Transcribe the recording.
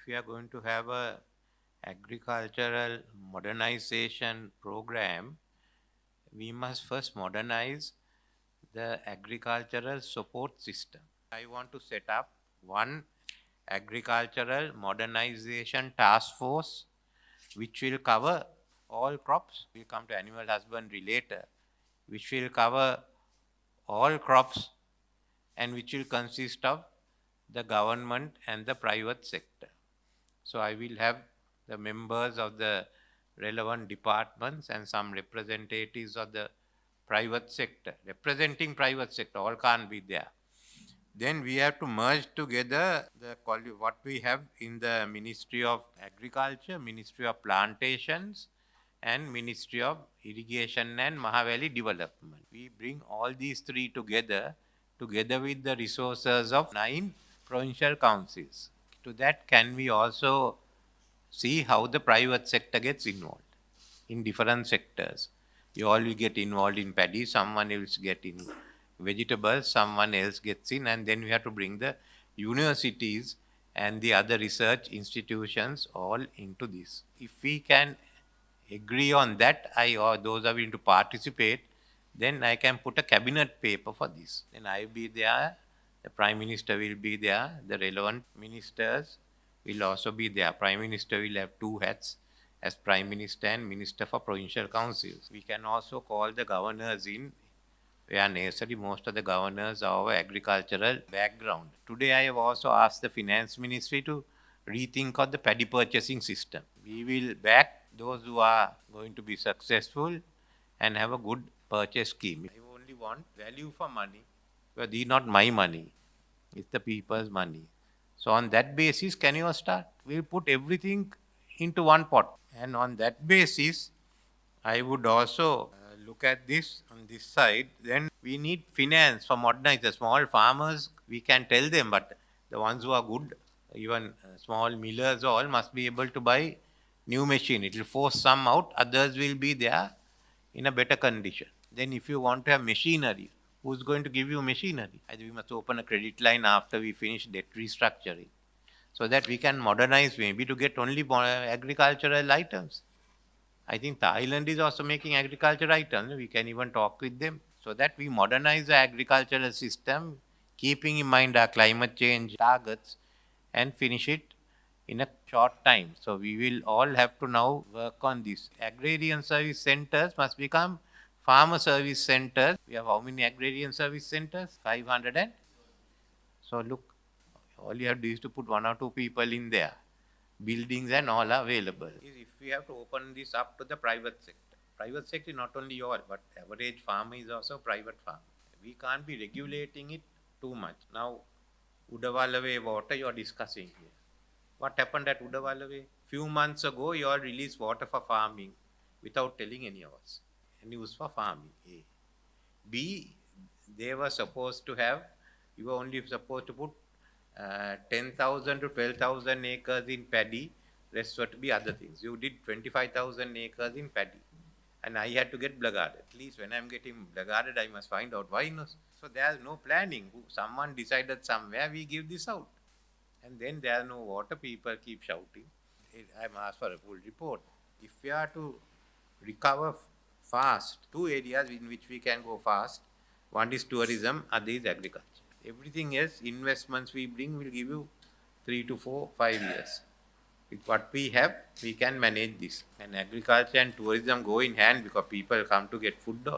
we are going to have a agricultural modernization program, we must first modernize the agricultural support system. I want to set up one agricultural modernization task force which will cover all crops. We'll come to animal husbandry later, which will cover all crops and which will consist of the government and the private sector. So I will have the members of the relevant departments and some representatives of the private sector, representing private sector, all can't be there. Then we have to merge together what we have in the Ministry of Agriculture, Ministry of Plantations, and Ministry of Irrigation and Mahavalley Development. We bring all these three together with the resources of 9 provincial councils. To that, can we also see how the private sector gets involved in different sectors? You all will get involved in paddy, someone else get in vegetables, someone else gets in, and then we have to bring the universities and the other research institutions all into this. If we can agree on that, or those are willing to participate, then I can put a cabinet paper for this. Then I will be there, the Prime Minister will be there, the relevant ministers will also be there. Prime Minister will have 2 hats as Prime Minister and Minister for Provincial Councils. We can also call the governors in, where necessary. Most of the governors are of agricultural background. Today I have also asked the Finance Ministry to rethink of the paddy purchasing system. We will back those who are going to be successful and have a good purchase scheme. I only want value for money, because these are not my money, it's the people's money. So on that basis, can you start? We'll put everything into one pot. And on that basis, I would also look at this on this side. Then we need finance for modernize the small farmers. We can tell them, but the ones who are good, even small millers, all must be able to buy new machine. It will force some out, others will be there in a better condition. Then if you want to have machinery, who's going to give you machinery? Either we must open a credit line after we finish debt restructuring, so that we can modernize, maybe to get only agricultural items. I think Thailand is also making agricultural items. We can even talk with them, so that we modernize the agricultural system, keeping in mind our climate change targets, and finish it in a short time. So we will all have to now work on this. Agrarian service centers must become farmer service centers. We have how many agrarian service centers? 500 and? So look, all you have to do is to put 1 or 2 people in there. Buildings and all are available. If we have to open this up to the private sector. Private sector is not only all, but average farmer is also private farmer. We can't be regulating it too much. Now, Udawalave water you are discussing here. What happened at Udawalave? Few months ago, you all released water for farming without telling any of us. And used for farming, A. B, they were supposed to have, you were only supposed to put 10,000 to 12,000 acres in paddy, rest were to be other things. You did 25,000 acres in paddy, and I had to get blackguarded. At least when I'm getting blackguarded, I must find out why. No. So there's no planning. Someone decided somewhere we give this out, and then there's no water. People keep shouting. I'm asked for a full report. If we are to recover fast, 2 areas in which we can go fast. One is tourism, other is agriculture. Everything else, investments we bring will give you 3 to 4, 5 years. With what we have, we can manage this. And agriculture and tourism go in hand, because people come to get food.